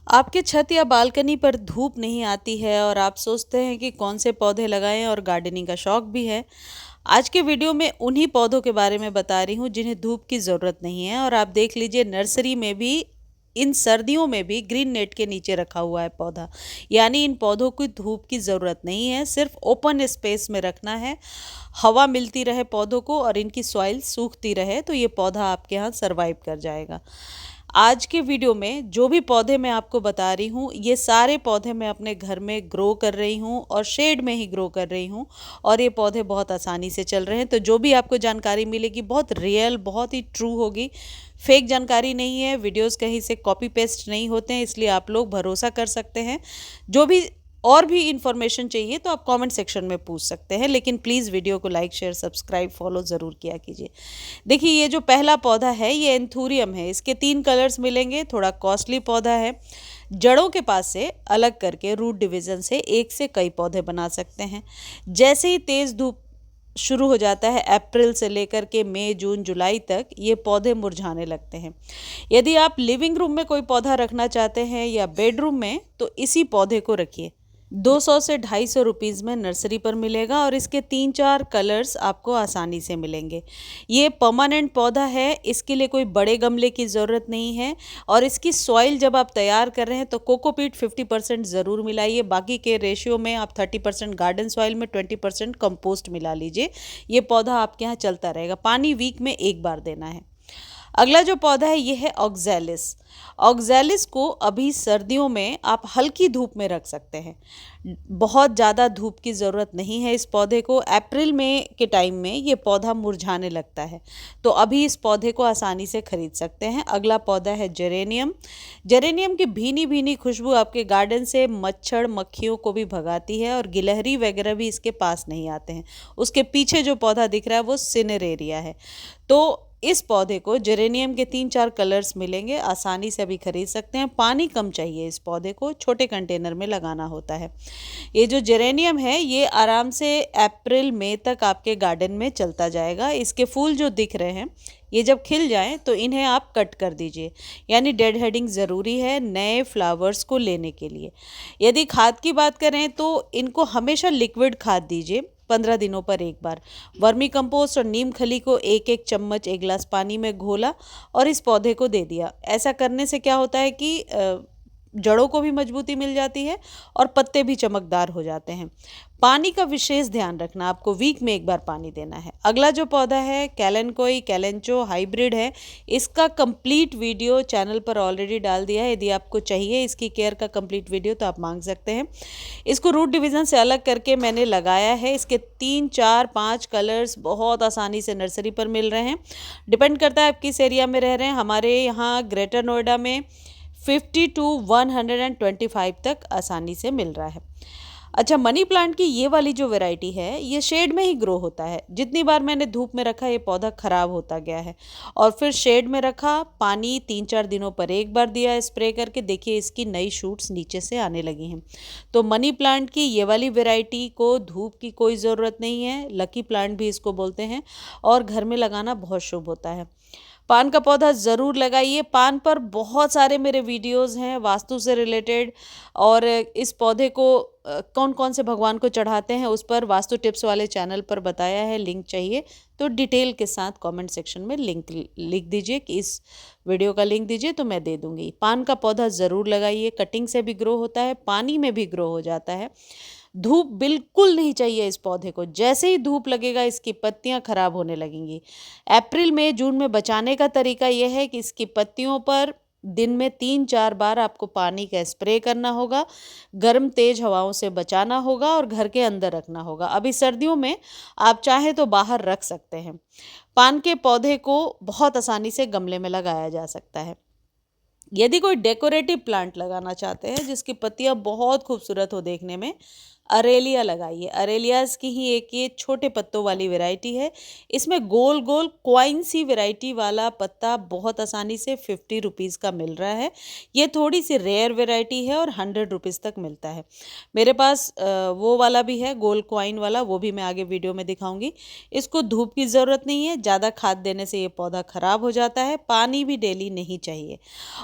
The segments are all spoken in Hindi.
आपके छत या बालकनी पर धूप नहीं आती है और आप सोचते हैं कि कौन से पौधे लगाएं और गार्डनिंग का शौक भी है। आज के वीडियो में उन्हीं पौधों के बारे में बता रही हूँ जिन्हें धूप की ज़रूरत नहीं है। और आप देख लीजिए, नर्सरी में भी इन सर्दियों में भी ग्रीन नेट के नीचे रखा हुआ है पौधा। यानी इन पौधों की धूप की ज़रूरत नहीं है, सिर्फ ओपन स्पेस में रखना है, हवा मिलती रहे पौधों को और इनकी सॉइल सूखती रहे, तो ये पौधा आपके यहाँ सरवाइव कर जाएगा। आज के वीडियो में जो भी पौधे मैं आपको बता रही हूँ, ये सारे पौधे मैं अपने घर में ग्रो कर रही हूँ और शेड में ही ग्रो कर रही हूँ। और ये पौधे बहुत आसानी से चल रहे हैं। तो जो भी आपको जानकारी मिलेगी बहुत रियल, बहुत ही ट्रू होगी। फेक जानकारी नहीं है, वीडियोस कहीं से कॉपी पेस्ट नहीं होते हैं, इसलिए आप लोग भरोसा कर सकते हैं। जो भी और भी इन्फॉर्मेशन चाहिए तो आप कमेंट सेक्शन में पूछ सकते हैं, लेकिन प्लीज़ वीडियो को लाइक, शेयर, सब्सक्राइब, फॉलो ज़रूर किया कीजिए। देखिए, ये जो पहला पौधा है ये एंथूरियम है। इसके 3 कलर्स मिलेंगे। थोड़ा कॉस्टली पौधा है। जड़ों के पास से अलग करके रूट डिवीज़न से एक से कई पौधे बना सकते हैं। जैसे ही तेज़ धूप शुरू हो जाता है, अप्रैल से लेकर के मई, जून, जुलाई तक, ये पौधे मुरझाने लगते हैं। यदि आप लिविंग रूम में कोई पौधा रखना चाहते हैं या बेडरूम में, तो इसी पौधे को रखिए। 200 से 250 रुपीज़ में नर्सरी पर मिलेगा और इसके 3-4 कलर्स आपको आसानी से मिलेंगे। ये परमानेंट पौधा है, इसके लिए कोई बड़े गमले की ज़रूरत नहीं है। और इसकी सॉइल जब आप तैयार कर रहे हैं तो कोकोपीट 50% ज़रूर मिलाइए। बाकी के रेशियो में आप 30% गार्डन सॉइल में, 20% कंपोस्ट मिला लीजिए। ये पौधा आपके यहाँ चलता रहेगा। पानी वीक में एक बार देना है। अगला जो पौधा है ये है ऑक्जेलिस। ऑक्जेलिस को अभी सर्दियों में आप हल्की धूप में रख सकते हैं। बहुत ज़्यादा धूप की ज़रूरत नहीं है इस पौधे को। अप्रैल में के टाइम में ये पौधा मुरझाने लगता है, तो अभी इस पौधे को आसानी से खरीद सकते हैं। अगला पौधा है जेरेनियम। जेरेनियम की भीनी भीनी खुशबू आपके गार्डन से मच्छर मक्खियों को भी भगाती है और गिलहरी वगैरह भी इसके पास नहीं आते हैं। उसके पीछे जो पौधा दिख रहा है वो सिनेरेरिया है। तो इस पौधे को, जेरेनियम के 3-4 कलर्स मिलेंगे, आसानी से अभी खरीद सकते हैं। पानी कम चाहिए इस पौधे को, छोटे कंटेनर में लगाना होता है। ये जो जेरेनियम है ये आराम से अप्रैल मई तक आपके गार्डन में चलता जाएगा। इसके फूल जो दिख रहे हैं ये जब खिल जाएं तो इन्हें आप कट कर दीजिए, यानी डेड हेडिंग ज़रूरी है नए फ्लावर्स को लेने के लिए। यदि खाद की बात करें तो इनको हमेशा लिक्विड खाद दीजिए, 15 दिनों पर एक बार। वर्मी कंपोस्ट और नीम खली को 1-1 चम्मच 1 गिलास पानी में घोला और इस पौधे को दे दिया। ऐसा करने से क्या होता है कि जड़ों को भी मजबूती मिल जाती है और पत्ते भी चमकदार हो जाते हैं। पानी का विशेष ध्यान रखना, आपको वीक में एक बार पानी देना है। अगला जो पौधा है कैलेनकोई, कैलेंचो हाइब्रिड है। इसका कंप्लीट वीडियो चैनल पर ऑलरेडी डाल दिया है। यदि आपको चाहिए इसकी केयर का कंप्लीट वीडियो तो आप मांग सकते हैं। इसको रूट डिवीज़न से अलग करके मैंने लगाया है। इसके 3-4-5 कलर्स बहुत आसानी से नर्सरी पर मिल रहे हैं। डिपेंड करता है आप किस एरिया में रह रहे हैं। हमारे यहाँ ग्रेटर नोएडा में 50 to 125 तक आसानी से मिल रहा है। अच्छा, मनी प्लांट की ये वाली जो वैरायटी है ये शेड में ही ग्रो होता है। जितनी बार मैंने धूप में रखा ये पौधा ख़राब होता गया है और फिर शेड में रखा, पानी 3-4 दिनों पर एक बार दिया स्प्रे करके, देखिए इसकी नई शूट्स नीचे से आने लगी हैं। तो मनी प्लांट की ये वाली वैरायटी को धूप की कोई ज़रूरत नहीं है। लकी प्लांट भी इसको बोलते हैं और घर में लगाना बहुत शुभ होता है। पान का पौधा ज़रूर लगाइए। पान पर बहुत सारे मेरे वीडियोस हैं वास्तु से रिलेटेड, और इस पौधे को कौन कौन से भगवान को चढ़ाते हैं उस पर वास्तु टिप्स वाले चैनल पर बताया है। लिंक चाहिए तो डिटेल के साथ कमेंट सेक्शन में लिंक लिख दीजिए कि इस वीडियो का लिंक दीजिए तो मैं दे दूँगी। पान का पौधा ज़रूर लगाइए। कटिंग से भी ग्रो होता है, पानी में भी ग्रो हो जाता है। धूप बिल्कुल नहीं चाहिए इस पौधे को। जैसे ही धूप लगेगा इसकी पत्तियां खराब होने लगेंगी। अप्रैल में, जून में बचाने का तरीका यह है कि इसकी पत्तियों पर दिन में 3-4 बार आपको पानी का स्प्रे करना होगा, गर्म तेज हवाओं से बचाना होगा और घर के अंदर रखना होगा। अभी सर्दियों में आप चाहें तो बाहर रख सकते हैं। पान के पौधे को बहुत आसानी से गमले में लगाया जा सकता है। यदि कोई डेकोरेटिव प्लांट लगाना चाहते हैं जिसकी पत्तियां बहुत खूबसूरत हो देखने में, अरेलिया लगाइए। अरेलियाज की ही एक ये छोटे पत्तों वाली वैरायटी है। इसमें गोल गोल क्वाइन सी वैरायटी वाला पत्ता बहुत आसानी से 50 रुपीज़ का मिल रहा है। ये थोड़ी सी रेयर वैरायटी है और 100 रुपीज़ तक मिलता है। मेरे पास वो वाला भी है, गोल क्वाइन वाला, वो भी मैं आगे वीडियो में दिखाऊंगी। इसको धूप की ज़रूरत नहीं है, ज़्यादा खाद देने से ये पौधा ख़राब हो जाता है। पानी भी डेली नहीं चाहिए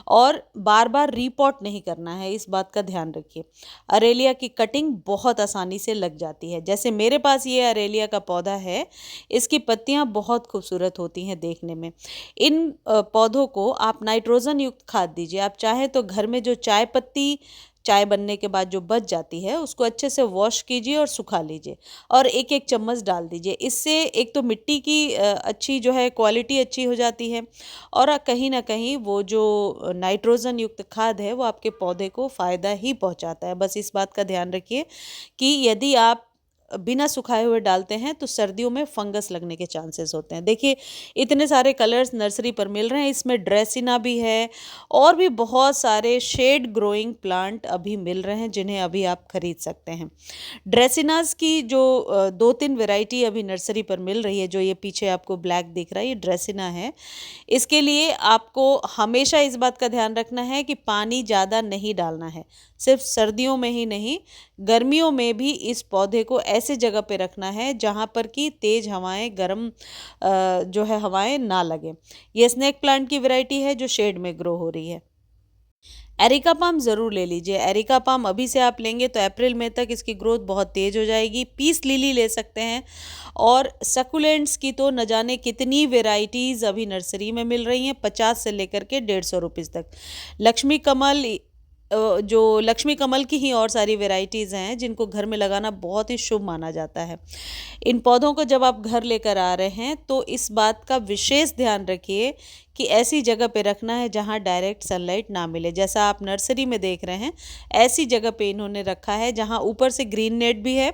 और बार बार रीपॉट नहीं करना है, इस बात का ध्यान रखिए। अरेलिया की कटिंग बहुत आसानी से लग जाती है। जैसे मेरे पास ये अरेलिया का पौधा है, इसकी पत्तियां बहुत खूबसूरत होती हैं देखने में। इन पौधों को आप नाइट्रोजन युक्त खाद दीजिए। आप चाहे तो घर में जो चाय पत्ती, चाय बनने के बाद जो बच जाती है, उसको अच्छे से वॉश कीजिए और सुखा लीजिए और एक एक चम्मच डाल दीजिए। इससे एक तो मिट्टी की अच्छी जो है क्वालिटी अच्छी हो जाती है और कहीं ना कहीं वो जो नाइट्रोजन युक्त खाद है वो आपके पौधे को फ़ायदा ही पहुंचाता है। बस इस बात का ध्यान रखिए कि यदि आप बिना सुखाए हुए डालते हैं तो सर्दियों में फंगस लगने के चांसेस होते हैं। देखिए इतने सारे कलर्स नर्सरी पर मिल रहे हैं, इसमें ड्रेसिना भी है और भी बहुत सारे शेड ग्रोइंग प्लांट अभी मिल रहे हैं जिन्हें अभी आप खरीद सकते हैं। ड्रेसिनास की जो 2-3 वैरायटी अभी नर्सरी पर मिल रही है, जो ये पीछे आपको ब्लैक दिख रहा है, ये ड्रेसिना है। इसके लिए आपको हमेशा इस बात का ध्यान रखना है कि पानी ज़्यादा नहीं डालना है। सिर्फ सर्दियों में ही नहीं, गर्मियों में भी इस पौधे को ऐसे जगह पे रखना है जहाँ पर कि तेज़ हवाएं, गर्म जो है हवाएं ना लगे। ये स्नेक प्लांट की वैरायटी है जो शेड में ग्रो हो रही है। एरिका पाम ज़रूर ले लीजिए। एरिका पाम अभी से आप लेंगे तो अप्रैल मई तक इसकी ग्रोथ बहुत तेज़ हो जाएगी। पीस लिली ले सकते हैं और सकुलेंट्स की तो न जाने कितनी वेराइटीज़ अभी नर्सरी में मिल रही हैं, 50 से लेकर के 150 रुपीज़ तक। लक्ष्मी कमल, जो लक्ष्मी कमल की ही और सारी वेराइटीज़ हैं जिनको घर में लगाना बहुत ही शुभ माना जाता है। इन पौधों को जब आप घर लेकर आ रहे हैं तो इस बात का विशेष ध्यान रखिए कि ऐसी जगह पे रखना है जहाँ डायरेक्ट सनलाइट ना मिले। जैसा आप नर्सरी में देख रहे हैं, ऐसी जगह पे इन्होंने रखा है जहाँ ऊपर से ग्रीन नेट भी है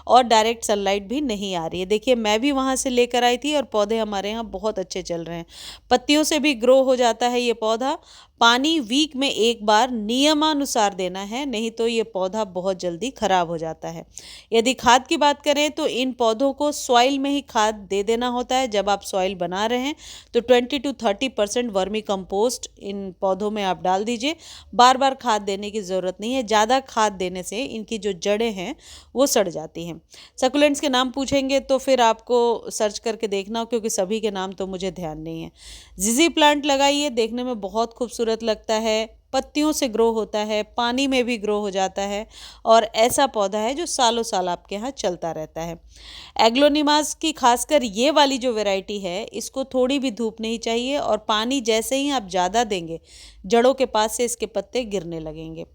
और डायरेक्ट सनलाइट भी नहीं आ रही है। देखिए मैं भी वहाँ से लेकर आई थी और पौधे हमारे यहाँ बहुत अच्छे चल रहे हैं। पत्तियों से भी ग्रो हो जाता है ये पौधा। पानी वीक में एक बार नियमानुसार देना है, नहीं तो ये पौधा बहुत जल्दी खराब हो जाता है। यदि खाद की बात करें तो इन पौधों को सॉइल में ही खाद दे देना होता है। जब आप सॉइल बना रहे हैं तो 20 to 30% वर्मी कंपोस्ट इन पौधों में आप डाल दीजिए। बार बार खाद देने की ज़रूरत नहीं है। ज़्यादा खाद देने से इनकी जो जड़ें हैं वो सड़ जाती हैं। सकुलेंट्स के नाम पूछेंगे तो फिर आपको सर्च करके देखना हो, क्योंकि सभी के नाम तो मुझे ध्यान नहीं है। जिजी प्लांट लगाइए, देखने में बहुत खूबसूरत लगता है, पत्तियों से ग्रो होता है, पानी में भी ग्रो हो जाता है और ऐसा पौधा है जो सालों साल आपके यहाँ चलता रहता है। एग्लोनिमास की खासकर ये वाली जो वैरायटी है, इसको थोड़ी भी धूप नहीं चाहिए और पानी जैसे ही आप ज़्यादा देंगे, जड़ों के पास से इसके पत्ते गिरने लगेंगे।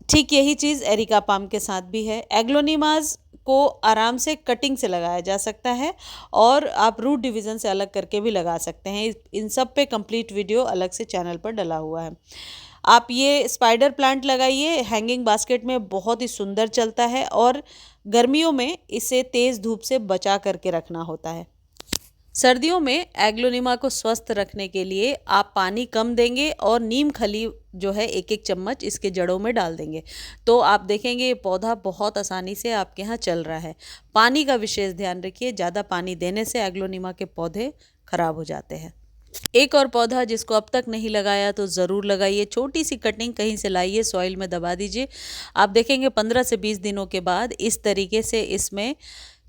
ठीक यही चीज़ एरिका पाम के साथ भी है। एग्लोनिमास को आराम से कटिंग से लगाया जा सकता है और आप रूट डिवीज़न से अलग करके भी लगा सकते हैं। इन सब पे कंप्लीट वीडियो अलग से चैनल पर डला हुआ है। आप ये स्पाइडर प्लांट लगाइए, हैंगिंग बास्केट में बहुत ही सुंदर चलता है और गर्मियों में इसे तेज़ धूप से बचा करके रखना होता है। सर्दियों में एग्लोनिमा को स्वस्थ रखने के लिए आप पानी कम देंगे और नीम खली जो है 1-1 चम्मच इसके जड़ों में डाल देंगे, तो आप देखेंगे ये पौधा बहुत आसानी से आपके यहाँ चल रहा है। पानी का विशेष ध्यान रखिए, ज़्यादा पानी देने से एग्लोनिमा के पौधे खराब हो जाते हैं। एक और पौधा जिसको अब तक नहीं लगाया तो ज़रूर लगाइए। छोटी सी कटिंग कहीं से लाइए, सॉइल में दबा दीजिए। आप देखेंगे 15 से 20 दिनों के बाद इस तरीके से इसमें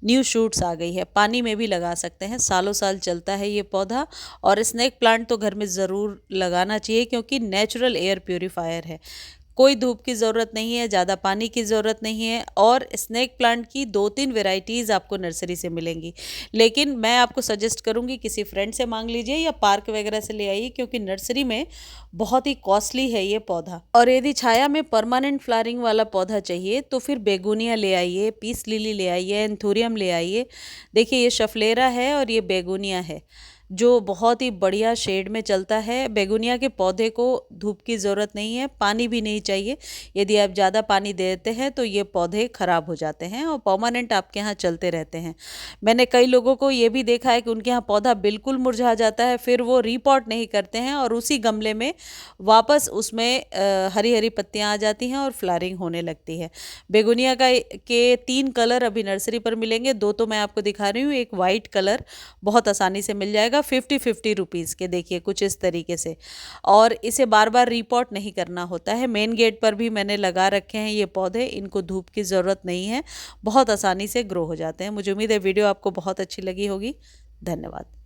न्यू शूट्स आ गई है। पानी में भी लगा सकते हैं, सालों साल चलता है ये पौधा। और स्नेक प्लांट तो घर में ज़रूर लगाना चाहिए क्योंकि नेचुरल एयर प्योरीफायर है। कोई धूप की ज़रूरत नहीं है, ज़्यादा पानी की ज़रूरत नहीं है और स्नेक प्लांट की 2-3 वेराइटीज़ आपको नर्सरी से मिलेंगी। लेकिन मैं आपको सजेस्ट करूंगी किसी फ्रेंड से मांग लीजिए या पार्क वगैरह से ले आइए, क्योंकि नर्सरी में बहुत ही कॉस्टली है ये पौधा। और यदि छाया में परमानेंट फ्लावरिंग वाला पौधा चाहिए तो फिर बेगोनिया ले आइए, पीस लिली ले आइए, एंथोरियम ले आइए। देखिए ये शफलेरा है और ये बेगोनिया है। जो बहुत ही बढ़िया शेड में चलता है। बेगोनिया के पौधे को धूप की ज़रूरत नहीं है, पानी भी नहीं चाहिए। यदि आप ज़्यादा पानी देते हैं तो ये पौधे ख़राब हो जाते हैं और परमानेंट आपके यहाँ चलते रहते हैं। मैंने कई लोगों को ये भी देखा है कि उनके यहाँ पौधा बिल्कुल मुरझा जाता है, फिर वो रीपॉट नहीं करते हैं और उसी गमले में वापस उसमें हरी हरी पत्तियाँ आ जाती हैं और फ्लावरिंग होने लगती है। बेगोनिया का के 3 कलर अभी नर्सरी पर मिलेंगे, 2 तो मैं आपको दिखा रही हूँ। एक वाइट कलर बहुत आसानी से मिल जाएगा 50-50 रुपीज़ के, देखिए कुछ इस तरीके से। और इसे बार बार रीपॉट नहीं करना होता है। मेन गेट पर भी मैंने लगा रखे हैं ये पौधे, इनको धूप की ज़रूरत नहीं है, बहुत आसानी से ग्रो हो जाते हैं। मुझे उम्मीद है वीडियो आपको बहुत अच्छी लगी होगी। धन्यवाद।